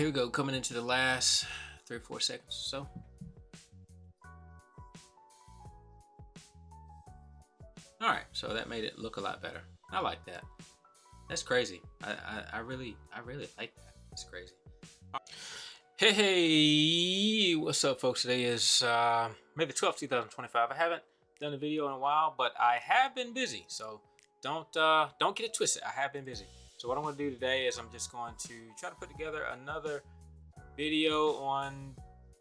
here we go, coming into the last 3 or 4 seconds or so. All right, so that made it look a lot better. I like that. That's crazy. I really like that. It's crazy. Hey, what's up, folks? Today is May the 12th, 2025. I haven't done a video in a while, but I have been busy, so don't get it twisted. I have been busy. So what I'm going to do today is I'm just going to try to put together another video on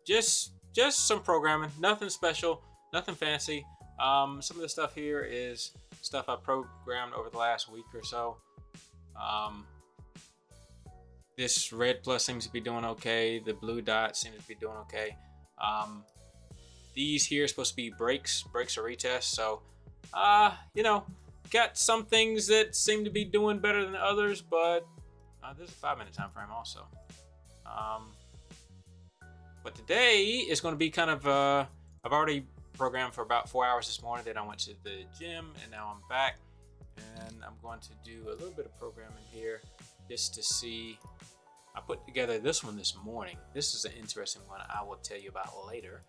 just some programming. Nothing special, nothing fancy. Some of the stuff here is stuff I programmed over the last week or so. This red plus seems to be doing okay. The blue dot seems to be doing okay. These here are supposed to be breaks or retests. So, got some things that seem to be doing better than others, but there's a 5-minute time frame also. But today is going to be kind of, I've already programmed for about 4 hours this morning. Then I went to the gym and now I'm back. And I'm going to do a little bit of programming here just to see. I put together this one this morning. This is an interesting one I will tell you about later.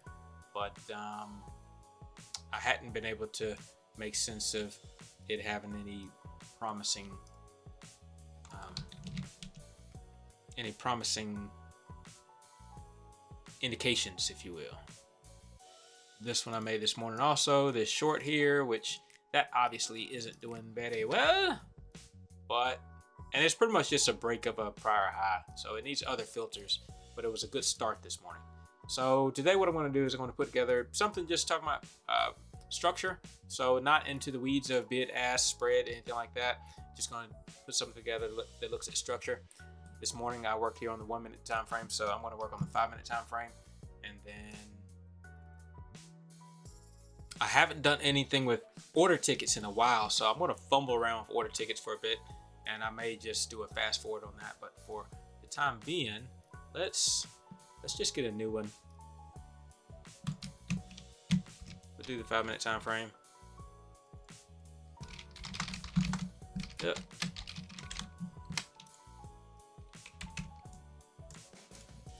But I hadn't been able to make sense of it having any promising indications, if you will. This one I made this morning also, this short here, which that obviously isn't doing very well, and it's pretty much just a break of a prior high, so it needs other filters, but it was a good start this morning. So today what I'm going to do is I'm going to put together something just talking about structure, so not into the weeds of bid, ask, spread, anything like that. Just going to put something together that looks at structure. This morning I worked here on the 1-minute time frame, so I'm going to work on the 5-minute time frame, and then I haven't done anything with order tickets in a while, so I'm going to fumble around with order tickets for a bit, and I may just do a fast forward on that. But for the time being, let's just get a new one. We'll do the 5-minute time frame. Yep.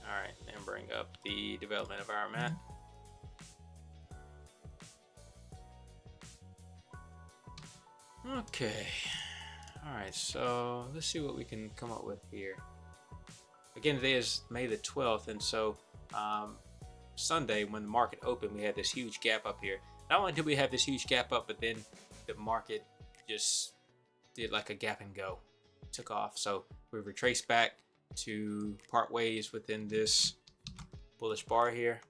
All right, then bring up the development environment. Okay, all right, so let's see what we can come up with here. Again, today is May the 12th, and so Sunday when the market opened, we had this huge gap up here. Not only did we have this huge gap up, but then the market just did like a gap and go, took off. So we retraced back to part ways within this bullish bar here.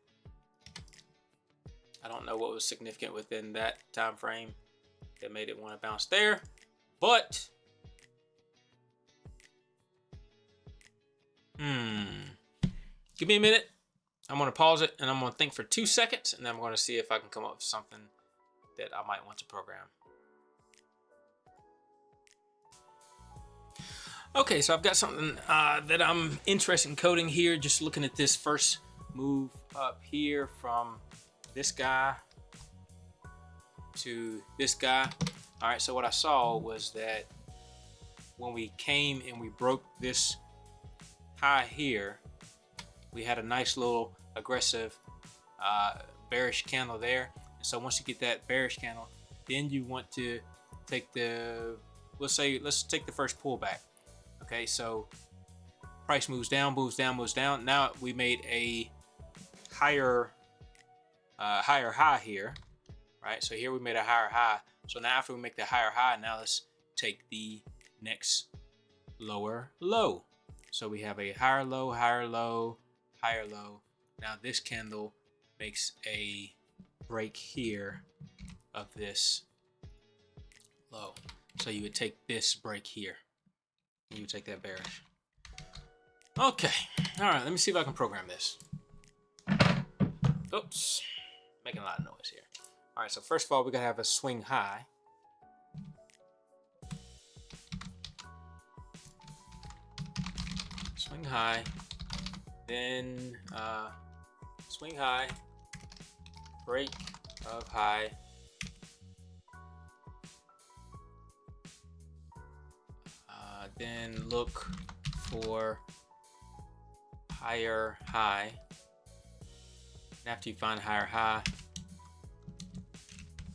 I don't know what was significant within that time frame that made it want to bounce there, but give me a minute. I'm going to pause it and I'm going to think for 2 seconds, and then I'm going to see if I can come up with something that I might want to program. Okay, so I've got something that I'm interested in coding here. Just looking at this first move up here from this guy to this guy. All right, so what I saw was that when we came and we broke this high here, we had a nice little aggressive bearish candle there. And so once you get that bearish candle, then you want to take the, let's take the first pullback. Okay, so price moves down, moves down, moves down. Now we made a higher high here. Right, so here we made a higher high. So now after we make the higher high, now let's take the next lower low. So we have a higher low, higher low, higher low. Now this candle makes a break here of this low. So you would take this break here. You would take that bearish. Okay, all right, let me see if I can program this. Oops, making a lot of noise here. All right, so first of all, we're gonna have a swing high. Swing high, then swing high, break of high, then look for higher high. And after you find higher high,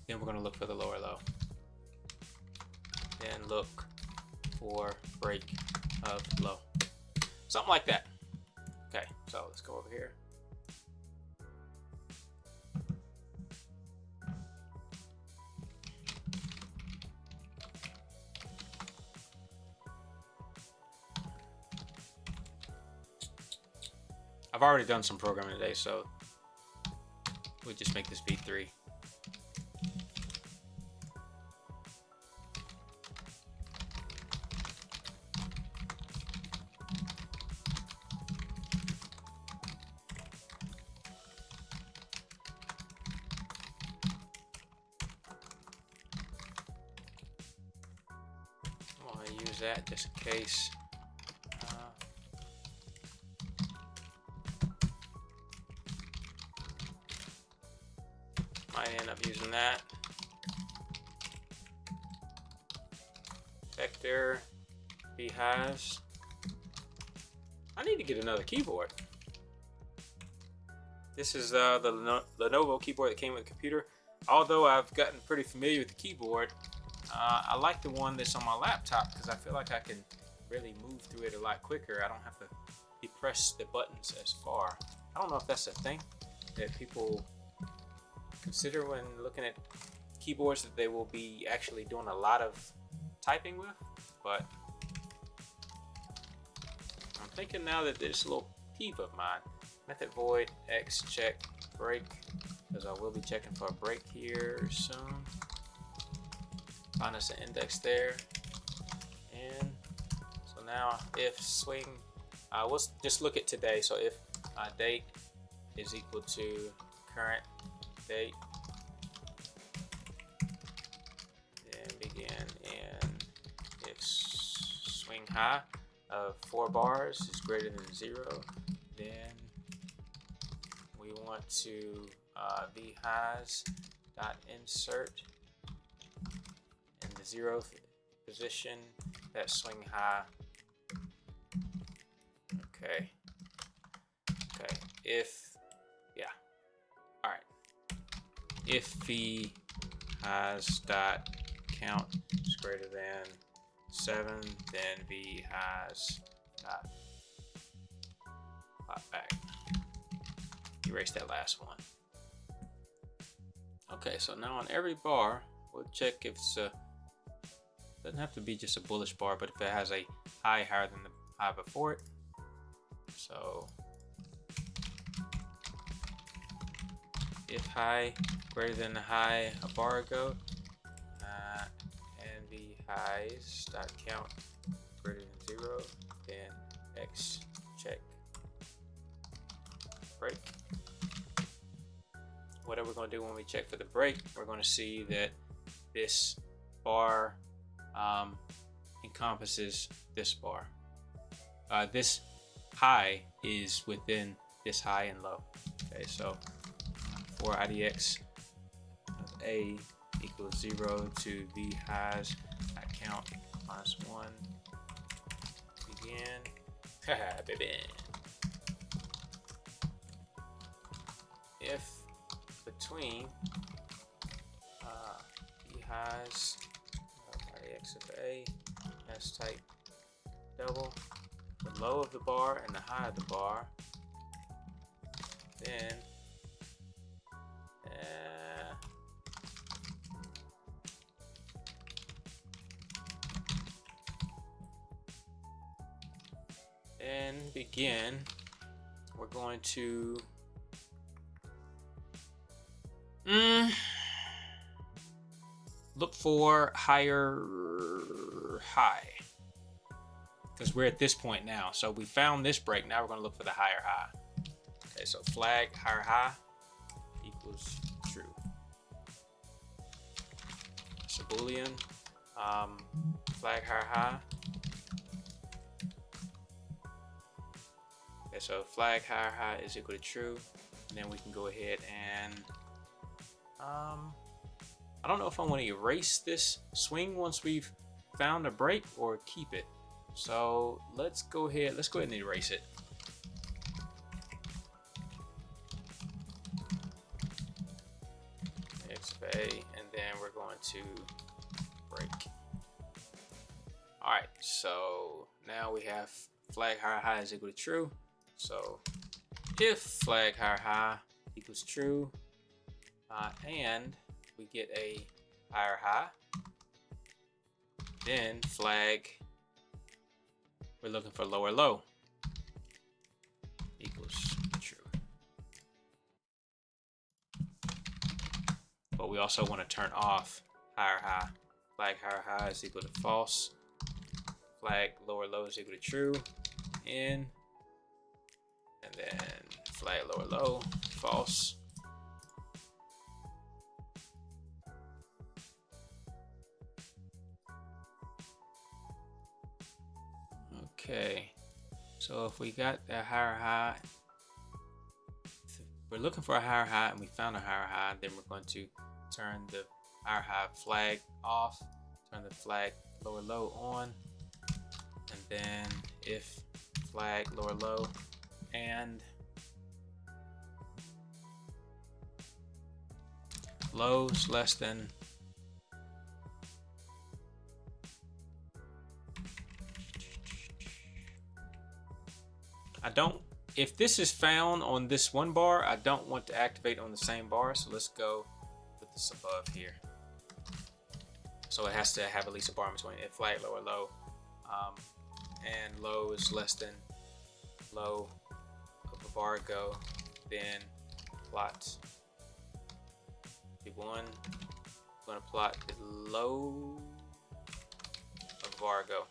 then we're going to look for the lower low. Then look for break of low. Something like that. Okay, so let's go over here. I've already done some programming today, so we'll just make this V3. I'm going to use that just in case. Might end up using that. Vector has. I need to get another keyboard. This is the Lenovo keyboard that came with the computer. Although I've gotten pretty familiar with the keyboard, I like the one that's on my laptop because I feel like I can really move through it a lot quicker. I don't have to depress the buttons as far. I don't know if that's a thing that people consider when looking at keyboards, that they will be actually doing a lot of typing with, but I'm thinking now that this little peeve of mine, method void x check break, because I will be checking for a break here soon. Find us an index there, and so now if swing, we'll just look at today. So if date is equal to current date, then begin, and if swing high of 4 bars is greater than 0, then we want to vhighs dot insert in the 0th position that swing high. Okay. If If v highs dot count is greater than 7, then v highs dot pop back. Erase that last one. Okay, so now on every bar, we'll check if it's doesn't have to be just a bullish bar, but if it has a high higher than the high before it. So if high greater than the high a bar ago, and the highs dot count greater than 0, then x check break. What are we going to do when we check for the break? We're going to see that this bar encompasses this bar. This high is within this high and low. Okay, so for IDX of A equals 0 to V highs at count minus 1, begin. Haha, baby. If between V highs of IDX of A has type double the low of the bar and the high of the bar, then begin. We're going to look for higher high, because we're at this point now. So we found this break. Now we're going to look for the higher high. Okay, so flag higher high equals true. So Boolean flag higher high. Okay, so flag higher high is equal to true, and then we can go ahead and I don't know if I want to erase this swing once we've found a break or keep it. So let's go ahead and erase it. Okay, and then we're going to break. All right, so now we have flag higher high is equal to true. So if flag higher high equals true, and we get a higher high, then flag, we're looking for lower low equals true. But we also want to turn off higher high. Flag higher high is equal to false. Flag lower low is equal to true. In. And then flag lower low, false. Okay, so if we got that higher high, if we're looking for a higher high and we found a higher high, then we're going to turn the higher high flag off, turn the flag lower low on, and then if flag lower low and lows less than if this is found on this one bar, I don't want to activate on the same bar, so let's go with this above here. So it has to have at least a bar in between. If flag lower low and low is less than low of a bar go, then plot P1. I'm going to plot the low of bar go.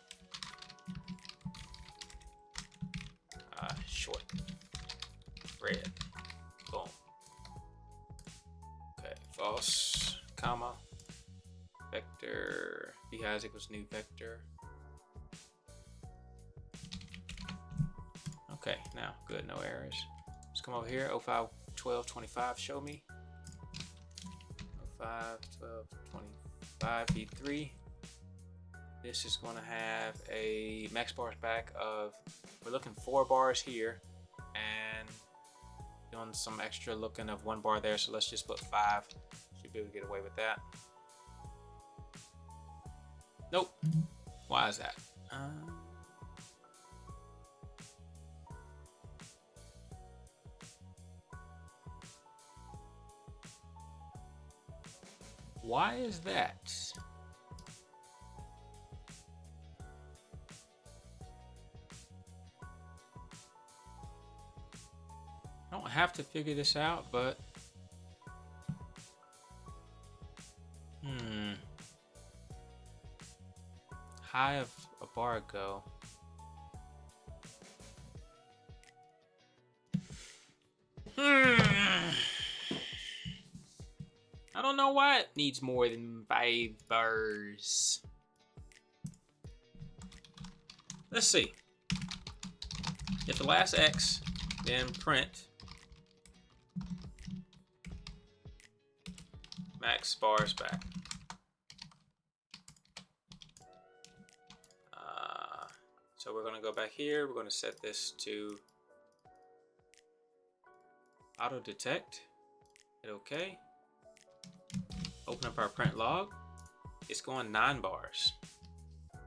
Short, red, boom. Okay, false, comma, vector, b high equals new vector. Okay, now good, no errors. Let's come over here, 05, 12, 25, show me. 05, 12, 25, V3. This is going to have a max bars back of, we're looking 4 bars here and doing some extra looking of 1 bar there. So let's just put 5. Should be able to get away with that. Nope. Why is that? Why is that? I don't have to figure this out, but high of a bar go. I don't know why it needs more than 5 bars. Let's see. If the last X, then print max bars back. So we're going to go back here. We're going to set this to auto detect. Hit OK. Open up our print log. It's going 9 bars.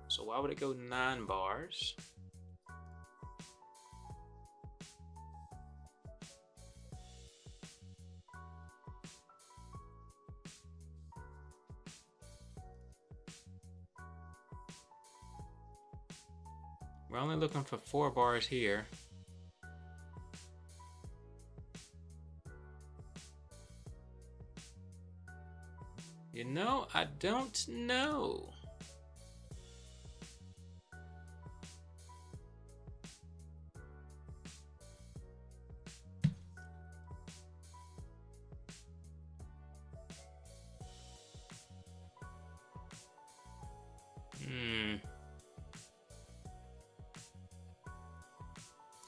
So why would it go 9 bars? We're only looking for 4 bars here. You know, I don't know.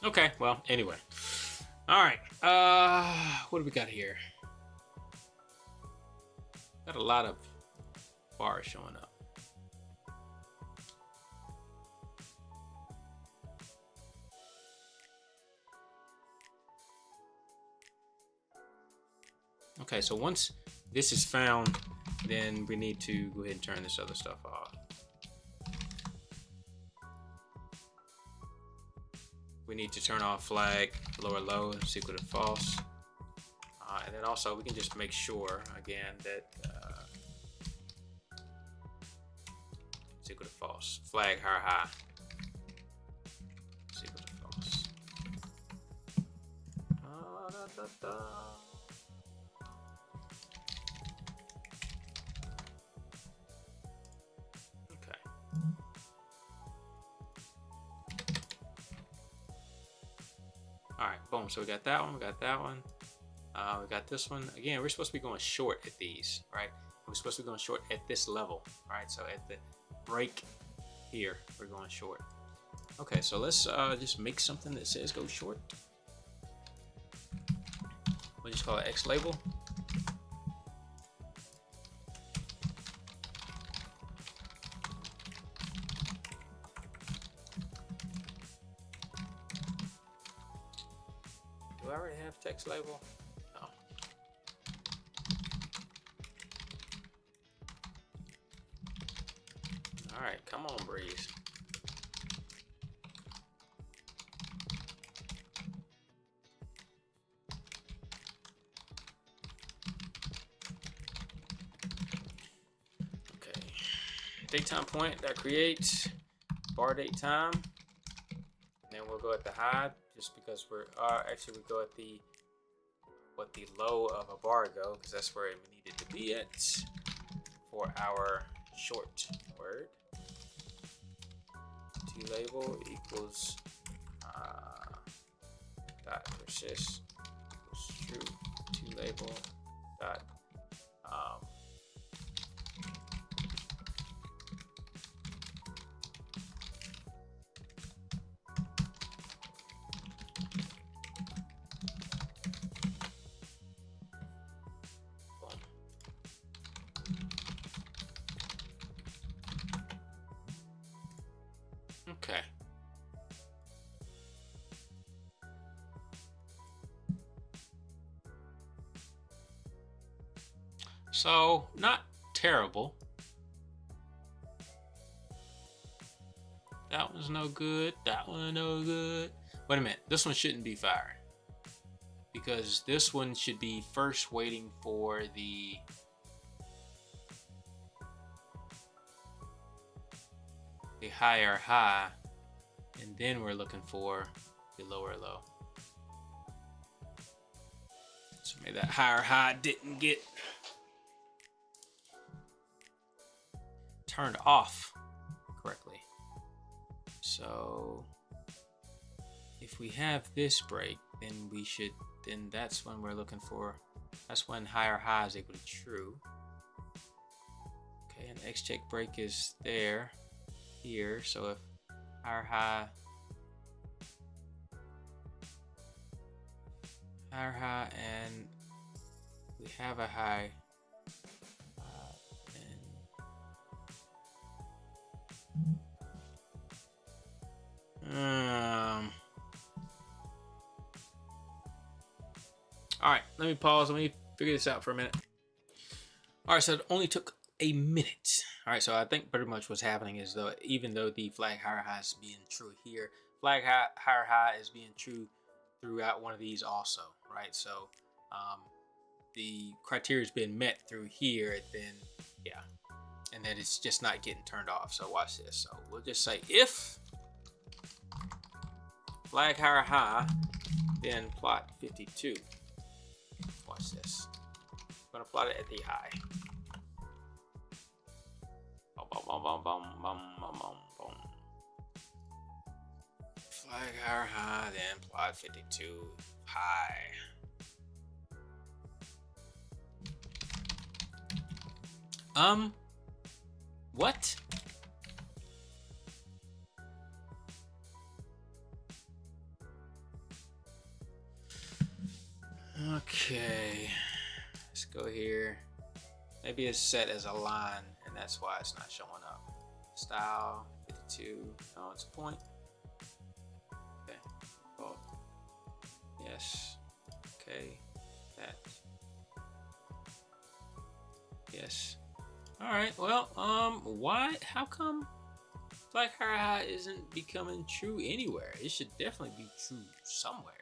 Okay, well, anyway. All right. What do we got here? Got a lot of bars showing up. Okay, so once this is found, then we need to go ahead and turn this other stuff off. We need to turn off flag lower low is equal to false. And then also we can just make sure again that it's equal to false. Flag higher high is equal to false. Okay. All right, boom. So we got that one. We got that one. We got this one. Again, we're supposed to be going short at these, right? We're supposed to be going short at this level, right? So at the break here, we're going short. Okay, so let's just make something that says go short. We'll just call it X label. Do I already have text label? No. All right, come on, Breeze. Okay, datetime point that creates bar date time. Then we'll go at the high, just because we're actually we go at the low of a bar go, because that's where we need it to be at for our short word. T label equals dot persist equals true. T label dot okay. So, not terrible. That one's no good. That one no good. Wait a minute. This one shouldn't be fired, because this one should be first waiting for the higher high, and then we're looking for the lower low. So maybe that higher high didn't get turned off correctly. So if we have this break, then that's when we're looking for, that's when higher high is equal to true. Okay, and the X check break is there. Here, so if higher high and we have a high, all right, let me pause. Let me figure this out for a minute. All right, so it only took a minute. All right, so I think pretty much what's happening is, though, even though the flag higher high is being true here, flag higher high is being true throughout one of these also, right? So the criteria has been met through here, then yeah, and then it's just not getting turned off. So watch this. So we'll just say if flag higher high, then plot 52. Watch this. I'm gonna plot it at the high. Flag higher high, then plot 52 high. What? Okay, let's go here. Maybe it's set as a line, and that's why it's not showing up. Style 52. Oh, it's a point. Okay. Oh. Yes. Okay. That. Yes. All right. Well, why? How come flag high isn't becoming true anywhere? It should definitely be true somewhere.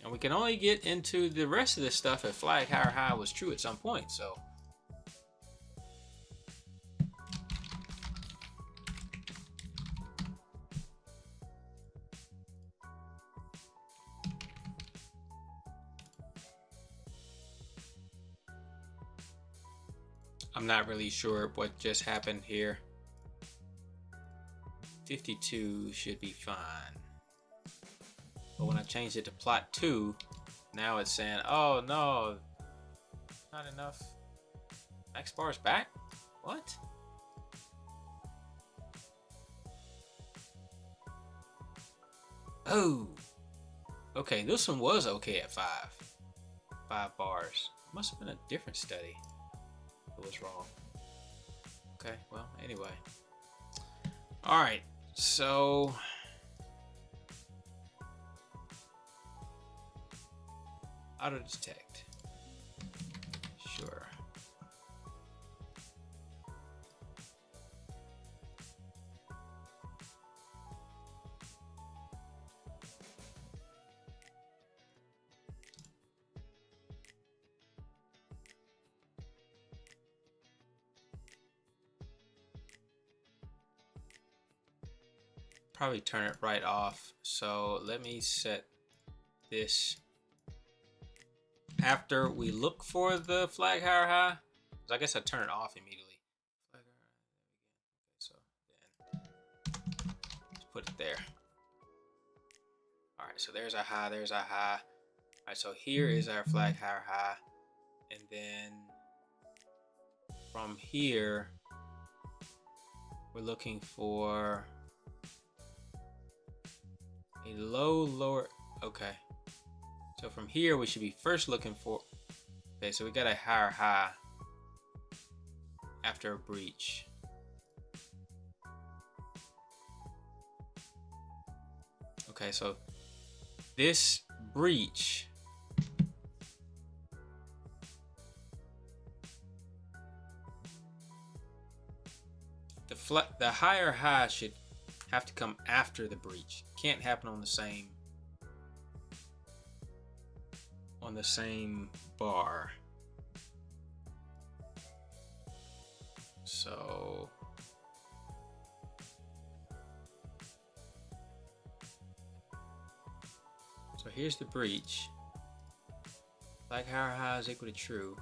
And we can only get into the rest of this stuff if flag high was true at some point. So. I'm not really sure what just happened here. 52 should be fine. But when I changed it to plot 2, now it's saying, oh no, not enough. Max bar's back? What? Oh. Okay, this one was okay at 5. 5 bars. Must have been a different study. It was wrong. Okay, well, anyway. Alright, so auto detect. Sure. Probably turn it right off. So let me set this after we look for the flag high. So I guess I turn it off immediately. So then let's put it there. All right, so there's our high, there's our high. All right, so here is our flag high, and then from here we're looking for a lower. Okay, so from here we should be first looking for. Okay, so we got a higher high after a breach. Okay, so this breach the higher high should have to come after the breach. Can't happen on the same bar. So here's the breach. Flag high is equal to true.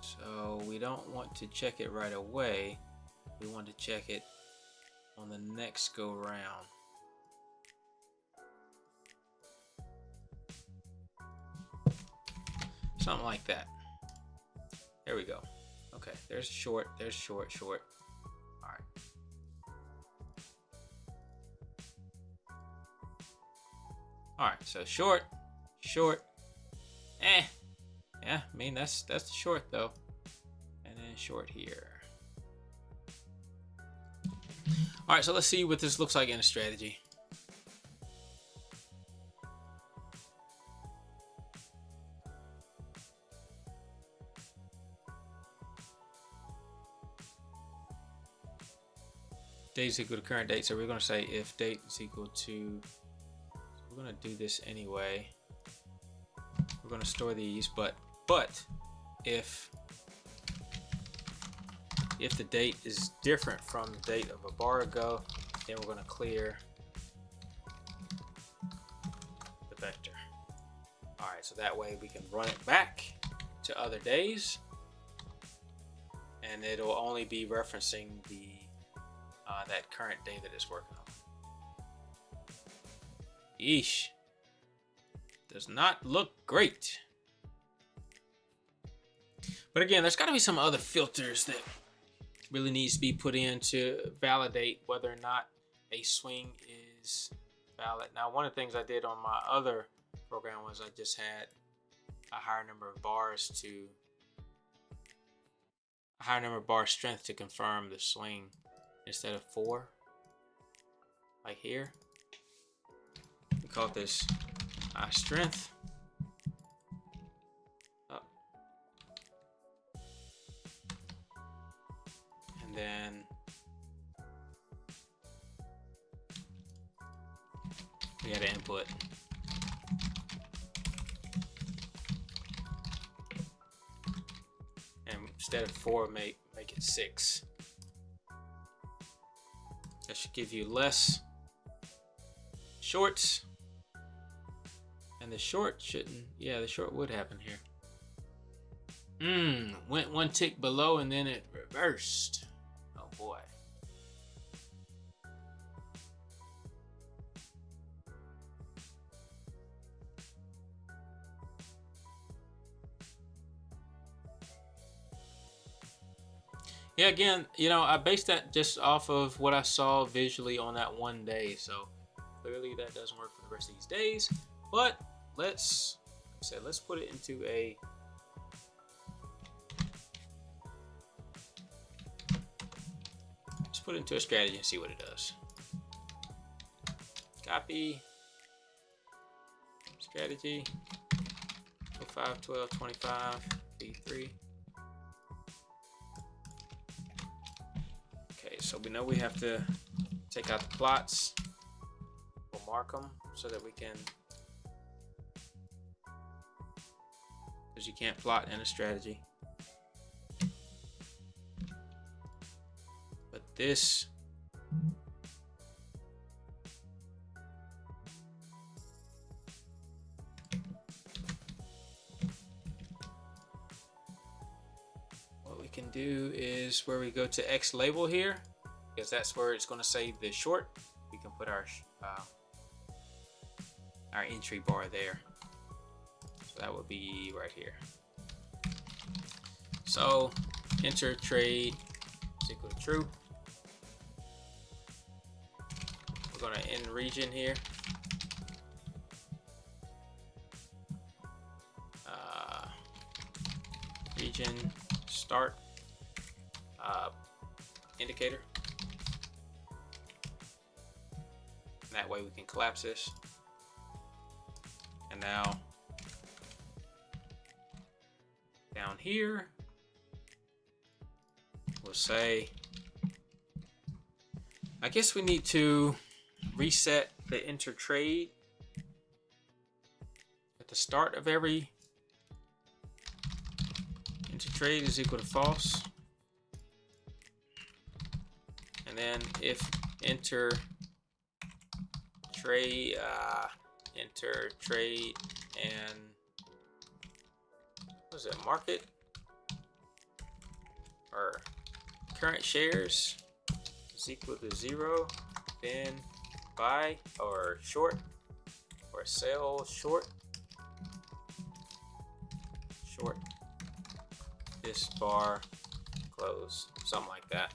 So we don't want to check it right away. We want to check it on the next go round. Something like that. There we go. Okay, there's short, there's short. All right. All right, so short. Yeah, I mean that's the short though. And then short here. All right, so let's see what this looks like in a strategy. Date is equal to current date, so we're going to say if date is equal to, we're going to do this anyway. We're going to store these, but if the date is different from the date of a bar ago, then we're going to clear the vector. All right, so that way we can run it back to other days, and it'll only be referencing the that current day that it's working on. Yeesh. Does not look great. But again, there's got to be some other filters that really needs to be put in to validate whether or not a swing is valid. Now, one of the things I did on my other program was I just had a higher number of bars bar strength to confirm the swing instead of 4, like here. call this high strength. Up. And then we got to input. And instead of 4, make it 6. That should give you less shorts. And the short shouldn't, yeah, the short would happen here. Went one tick below and then it reversed. Oh boy. Yeah, again, you know, I based that just off of what I saw visually on that one day. So clearly that doesn't work for the rest of these days. But let's put it into a strategy and see what it does. Copy strategy 05, 12, 25, B3. Okay, so we know we have to take out the plots. We'll mark them so that we can, because you can't plot in a strategy. But this what we can do is where we go to X label here, because that's where it's going to save the short. We can put our entry bar there. So that would be right here. So enter trade is equal to true. We're going to end region here. Region start indicator. That way we can collapse this. And now down here we'll say, I guess we need to reset the enter trade at the start of every enter trade is equal to false. And then if enter trade and what is it, market or current shares is equal to 0, then buy or short or sell short this bar close, something like that.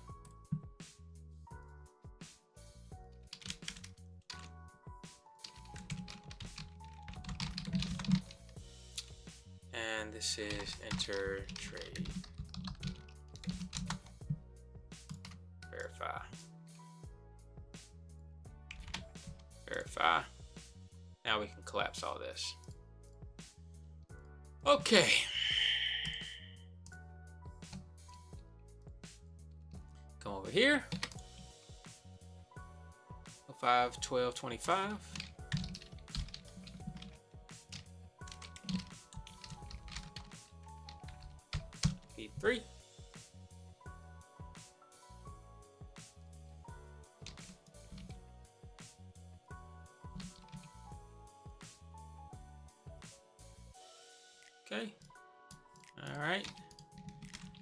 And this is enter trade. Verify. Now we can collapse all this. Okay. Come over here. 05, 12, 25. P3. Okay. All right.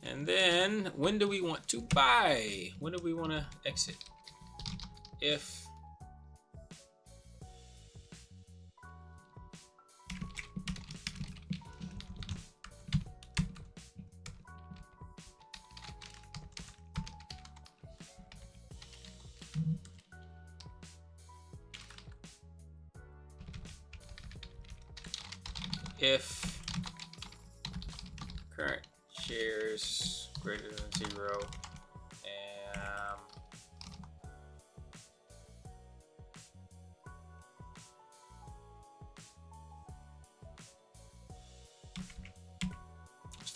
And then when do we want to buy? When do we want to exit? If current shares greater than 0 and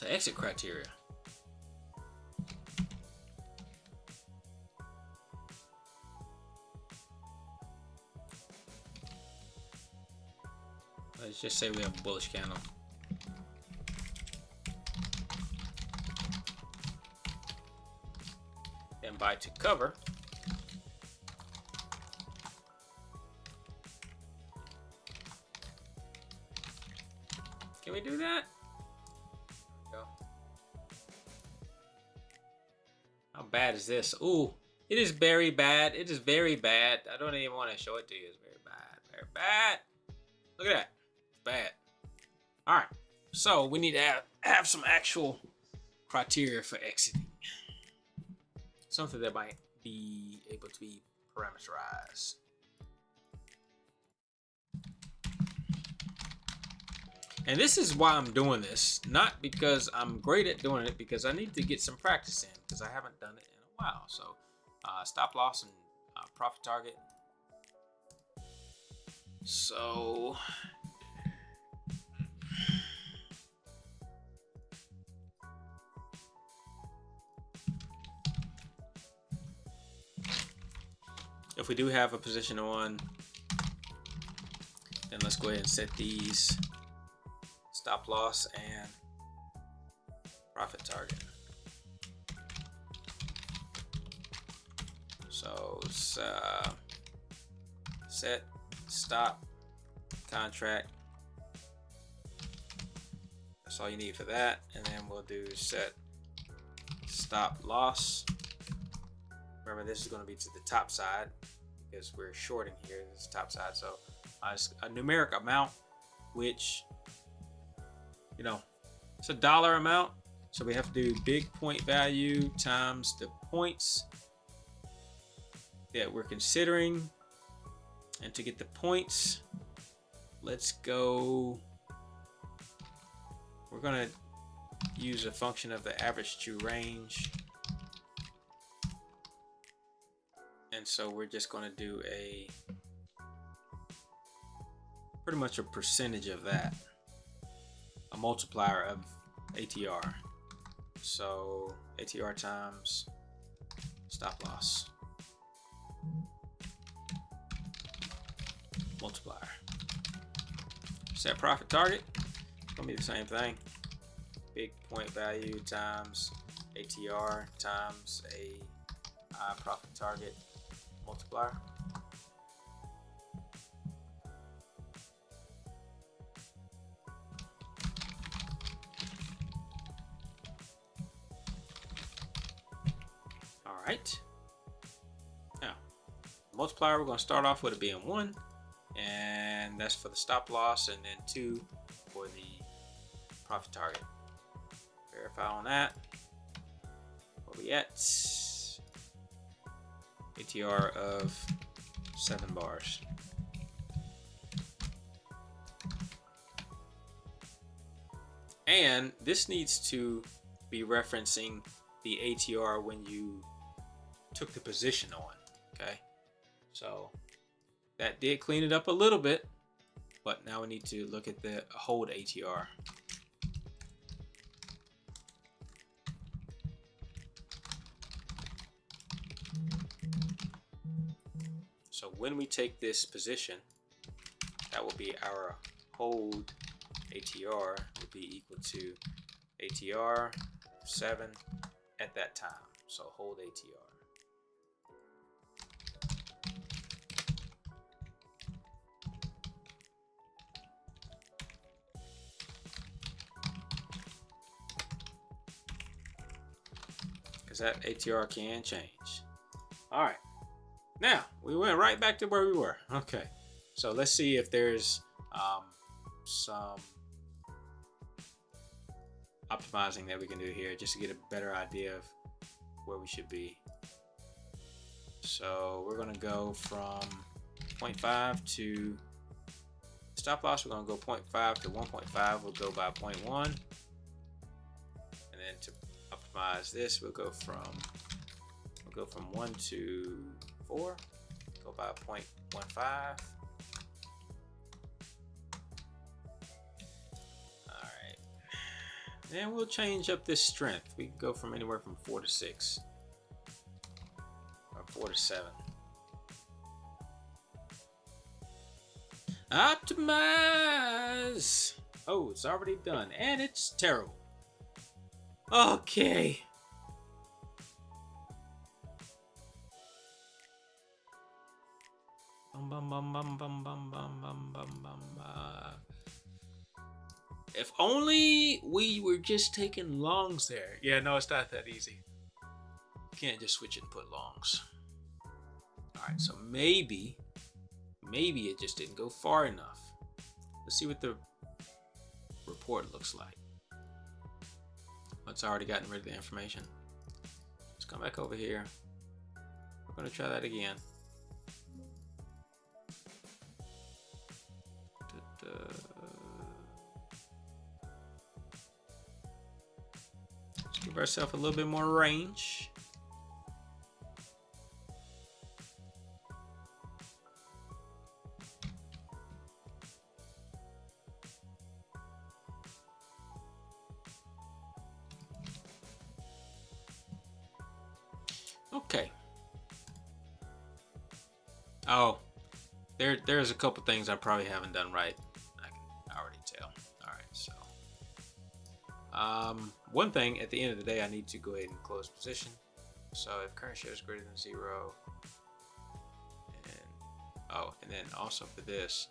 to exit criteria. Let's just say we have a bullish candle. Then buy to cover. Can we do that? There we go. How bad is this? Ooh, it is very bad. It is very bad. I don't even want to show it to you. It's very bad. Very bad. Look at that. It's bad. All right. So we need to have some actual criteria for exiting. Something that might be able to be parameterized. And this is why I'm doing this, not because I'm great at doing it, because I need to get some practice in, because I haven't done it in a while. So stop loss and profit target. So if we do have a position on, then let's go ahead and set these stop loss and profit target. So set stop contract. That's all you need for that. And then we'll do set stop loss. Remember, this is going to be to the top side because we're shorting here. This is top side. So it's a numeric amount, which, you know, it's a dollar amount. So we have to do big point value times the points that we're considering. And to get the points, let's go. We're going to use a function of the average true range. And so we're just going to do pretty much a percentage of that, a multiplier of ATR. So ATR times stop loss multiplier. Set profit target, it's going to be the same thing. Big point value times ATR times a profit target multiplier. All right. Now, multiplier, we're going to start off with it being 1, and that's for the stop loss, and then 2 for the profit target. Verify on that. Where we at? ATR of 7 bars. And this needs to be referencing the ATR when you took the position on. Okay, so that did clean it up a little bit, but now we need to look at the hold ATR. So when we take this position, that will be our hold ATR will be equal to ATR 7 at that time. So hold ATR. Because that ATR can change. All right. Now, we went right back to where we were. Okay, so let's see if there's some optimizing that we can do here just to get a better idea of where we should be. So we're going to go from 0.5 to stop loss. We're going to go 0.5 to 1.5. We'll go by 0.1. And then to optimize this, we'll go from 1 to 4, go by 0.15. All right, And we'll change up this strength. We can go from anywhere from 4 to 6. Or 4 to 7. Optimize! Oh, it's already done. And it's terrible. Okay. If only we were just taking longs there. Yeah, no, it's not that easy. You can't just switch it and put longs. Alright, so maybe it just didn't go far enough. Let's see what the report looks like. It's already gotten rid of the information. Let's come back over here. We're going to try that again. Let's give ourselves a little bit more range. Okay. Oh, there's a couple things I probably haven't done right. I can already tell. All right, so one thing at the end of the day, I need to go ahead and close position. So if current share is greater than 0, and then also for this,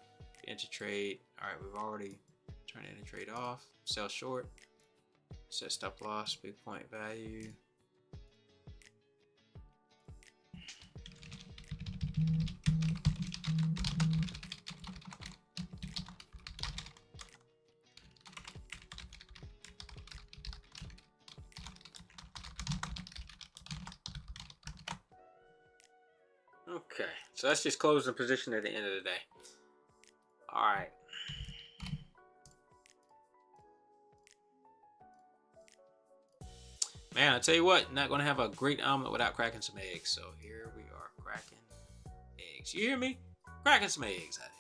enter trade. All right, we've already turned enter trade off. Sell short. Set stop loss. Big point value. Okay, so that's just closing the position at the end of the day. All right. Man, I tell you what, not gonna have a great omelet without cracking some eggs. So here we are, cracking eggs. You hear me? Cracking some eggs out here.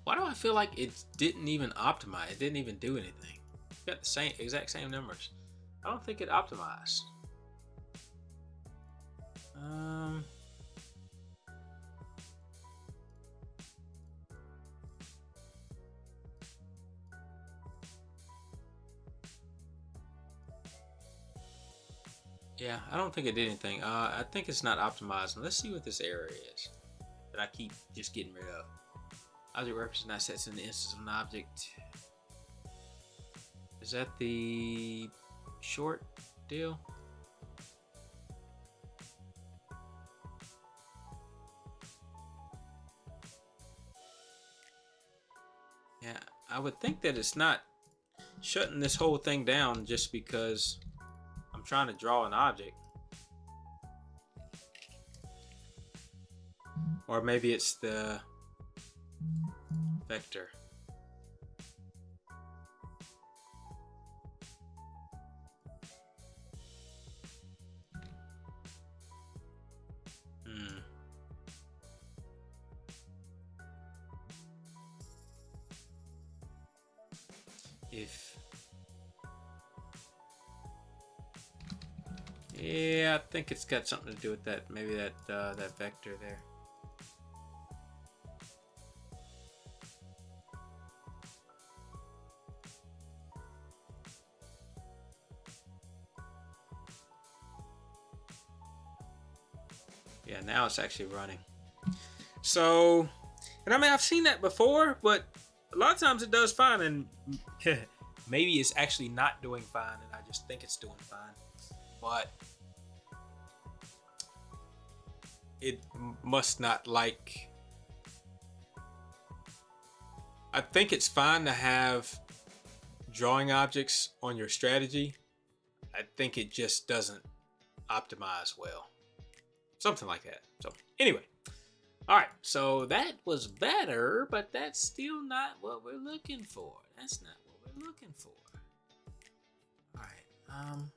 Why do I feel like it didn't even optimize? It didn't even do anything. It's got the exact same numbers. I don't think it optimized. Yeah, I don't think it did anything. I think it's not optimized. Let's see what this error is that I keep just getting rid of. Object represents assets in the instance of an object. Is that the short deal? Yeah, I would think that it's not shutting this whole thing down just because I'm trying to draw an object. Or maybe it's the vector. Yeah, I think it's got something to do with that. Maybe that vector there. Yeah, now it's actually running. So, and I mean, I've seen that before, but a lot of times it does fine, and maybe it's actually not doing fine, and I just think it's doing fine. But it must not like. I think it's fine to have drawing objects on your strategy. I think it just doesn't optimize well. Something like that. So anyway. Alright, so that was better, but that's still not what we're looking for. That's not what we're looking for. Um.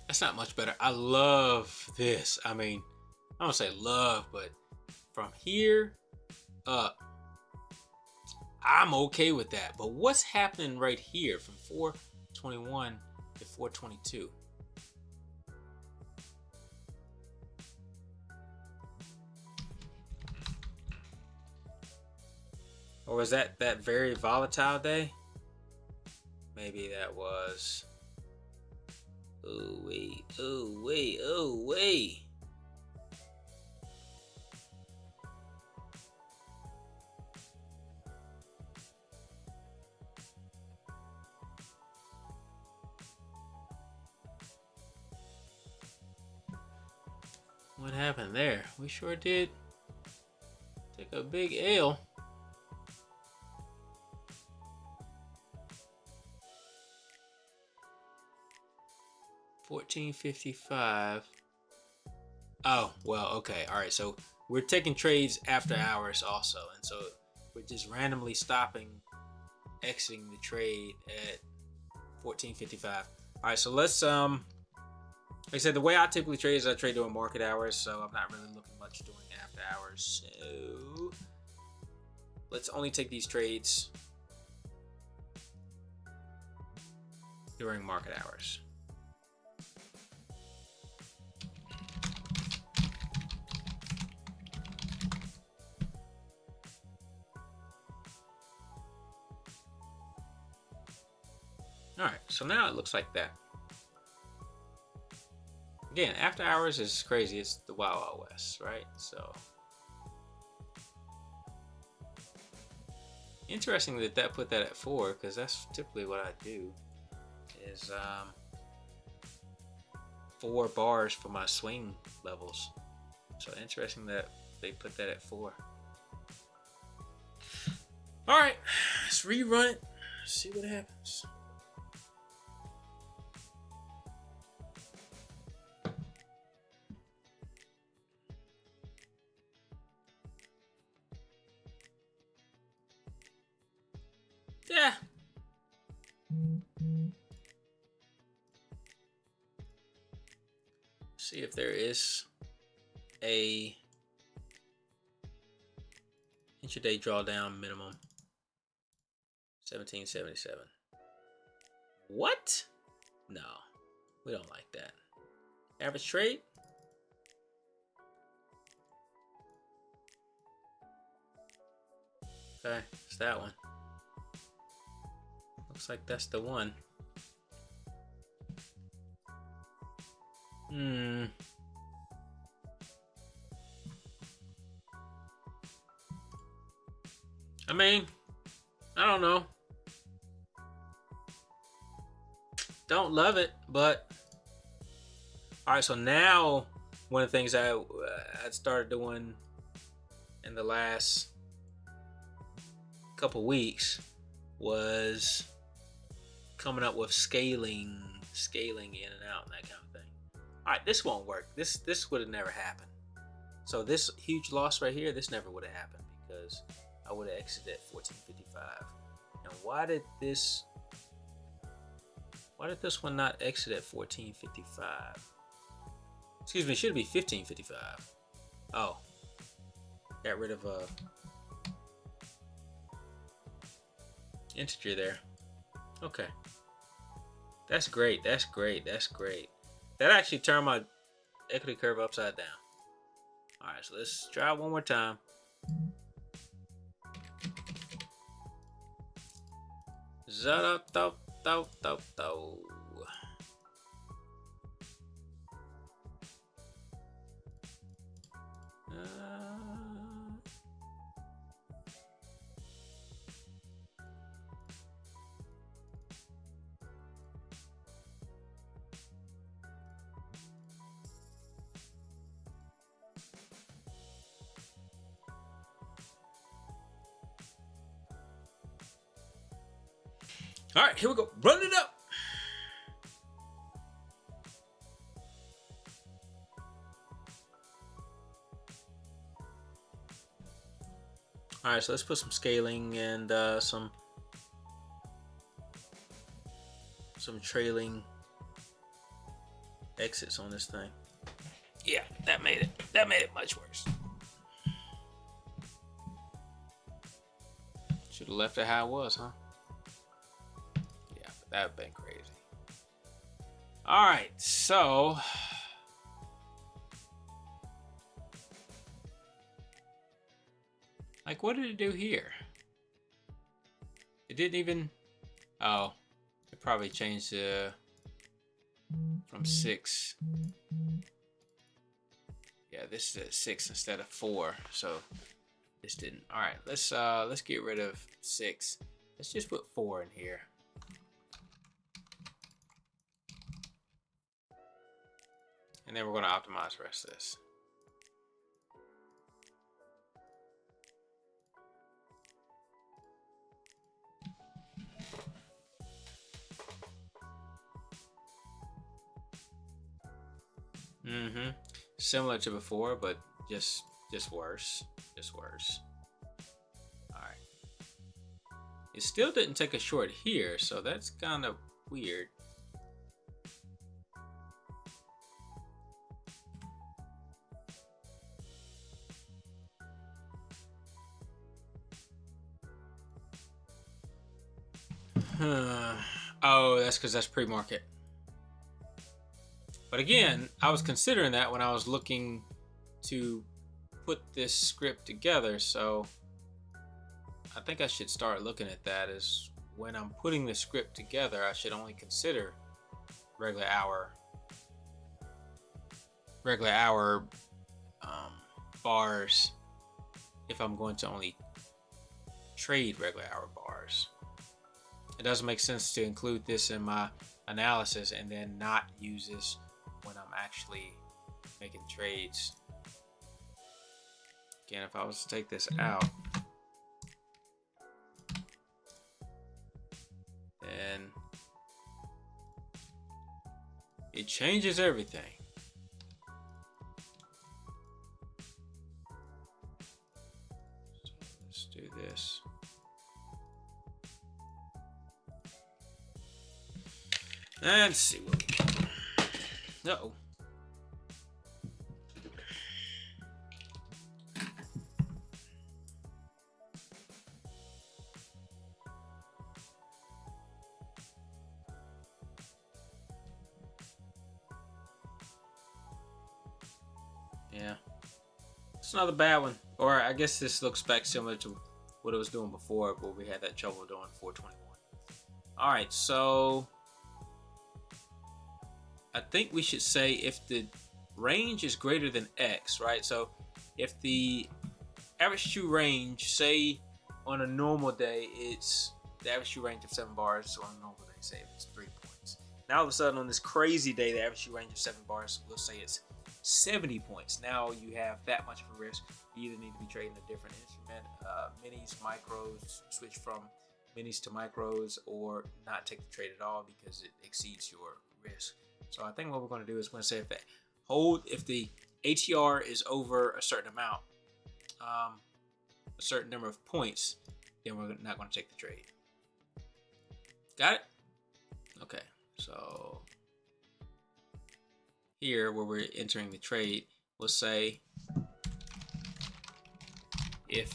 That's not much better. I love this. I mean, I don't say love, but from here up, I'm okay with that. But what's happening right here from 421 to 422? Or was that very volatile day? Maybe that was. Oh wait, oh wait, oh wait. What happened there? We sure did take a big L. $14.55. Oh, well, okay. All right. So we're taking trades after hours also. And so we're just randomly stopping, exiting the trade at 14.55. All right. So let's, like I said, the way I typically trade is I trade during market hours. So I'm not really looking much during after hours. So let's only take these trades during market hours. All right, so now it looks like that. Again, after hours is crazy. It's the Wild Wild West, right? So interesting that put that at 4, because that's typically what I do. Is 4 bars for my swing levels. So interesting that they put that at 4. All right, let's rerun it. See what happens. Yeah. See if there is a intraday drawdown minimum. 1777. What? No, we don't like that. Average trade. Okay, it's that one. Looks like that's the one. I mean, I don't know. Don't love it, but all right. So now, one of the things I started doing in the last couple weeks was coming up with scaling in and out and that kind of thing. All right, this won't work. This would have never happened. So this huge loss right here, this never would have happened because I would have exited at 14.55. And why did this one not exit at 14.55? Excuse me, it should be 15.55. Oh, got rid of a integer there. Okay, that's great. That's great. That's great. That actually turned my equity curve upside down. All right, so let's try it one more time. Za-da-da-da-da-da. All right, here we go. Run it up. All right, so let's put some scaling and some trailing exits on this thing. Yeah, that made it much worse. Should have left it how it was, huh? Yeah, but that would have been crazy. All right, so like, what did it do here? It didn't even. Oh, it probably changed from 6. Yeah, this is at 6 instead of 4, so this didn't. All right, let's get rid of 6. Let's just put 4 in here. And then we're going to optimize the rest of this. Similar to before, but just worse. Just worse. All right. It still didn't take a short here, so that's kind of weird. Oh, that's because that's pre-market. But again, I was considering that when I was looking to put this script together, so I think I should start looking at that as when I'm putting the script together, I should only consider regular hour bars if I'm going to only trade regular hour bars. It doesn't make sense to include this in my analysis and then not use this when I'm actually making trades. Again, if I was to take this out, then it changes everything. So let's do this. And see what we can do. Uh-oh. Yeah. It's another bad one. Or I guess this looks back similar to what it was doing before, but we had that trouble doing 421. Alright, so I think we should say if the range is greater than X, right? So if the average true range, say on a normal day, it's the average true range of 7 bars. So on a normal day, say it's 3 points. Now all of a sudden on this crazy day, the average true range of 7 bars, we'll say it's 70 points. Now you have that much of a risk. You either need to be trading a different instrument, minis, micros, switch from minis to micros, or not take the trade at all because it exceeds your risk. So I think what we're going to do is we're going to say if the ATR is over a certain amount, a certain number of points, then we're not going to take the trade. Got it? Okay, so here where we're entering the trade, we'll say if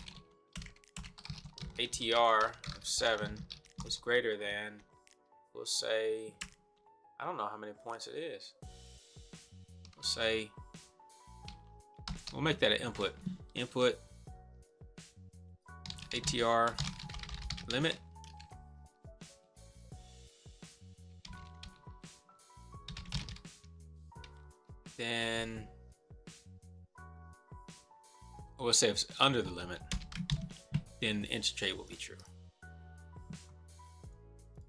ATR of 7 is greater than, we'll say, I don't know how many points it is. We'll say, we'll make that an input. Input ATR limit. Then we'll say if it's under the limit, then the enter trade will be true.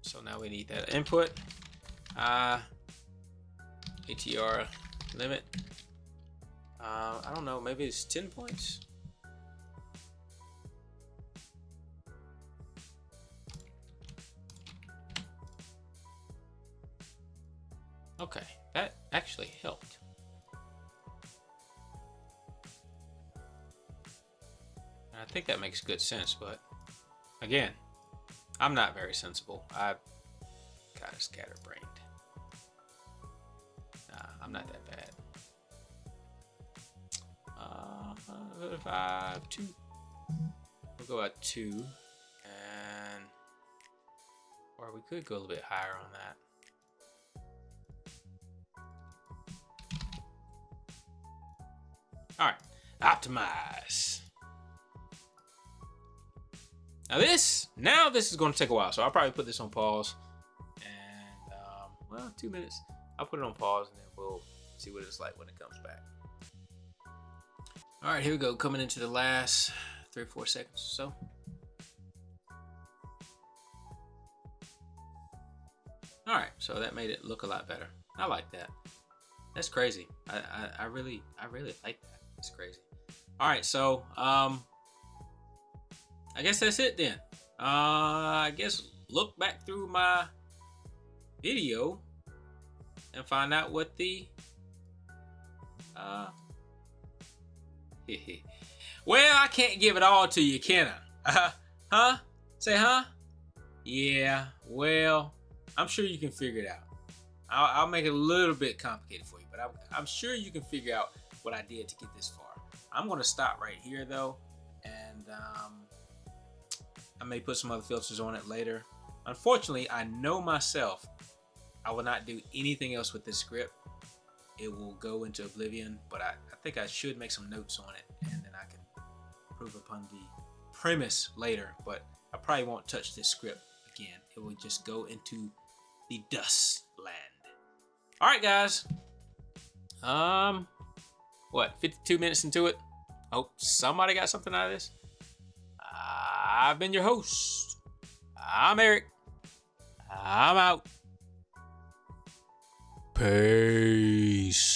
So now we need that input. ATR limit. I don't know, maybe it's 10 points. Okay, that actually helped. And I think that makes good sense, but again, I'm not very sensible. I'm kind of scatterbrained. Nah, I'm not that bad. 5, 2. We'll go at 2, and or we could go a little bit higher on that. All right, optimize. Now this is going to take a while, so I'll probably put this on pause. And well, 2 minutes. I'll put it on pause, and then we'll see what it's like when it comes back. All right, here we go. Coming into the last 3 or 4 seconds or so. All right, so that made it look a lot better. I like that. That's crazy. I really like that. It's crazy. All right, so I guess that's it then. I guess look back through my video and find out what the well, I can't give it all to you, can I? Huh? Say huh? Yeah, well, I'm sure you can figure it out. I'll make it a little bit complicated for you, but I'm sure you can figure out what I did to get this far. I'm going to stop right here, though, and I may put some other filters on it later. Unfortunately, I know myself, I will not do anything else with this script. It will go into oblivion, but I think I should make some notes on it, and then I can improve upon the premise later, but I probably won't touch this script again. It will just go into the dust land. All right, guys. What, 52 minutes into it? Hope somebody got something out of this. I've been your host. I'm Eric. I'm out. Peace.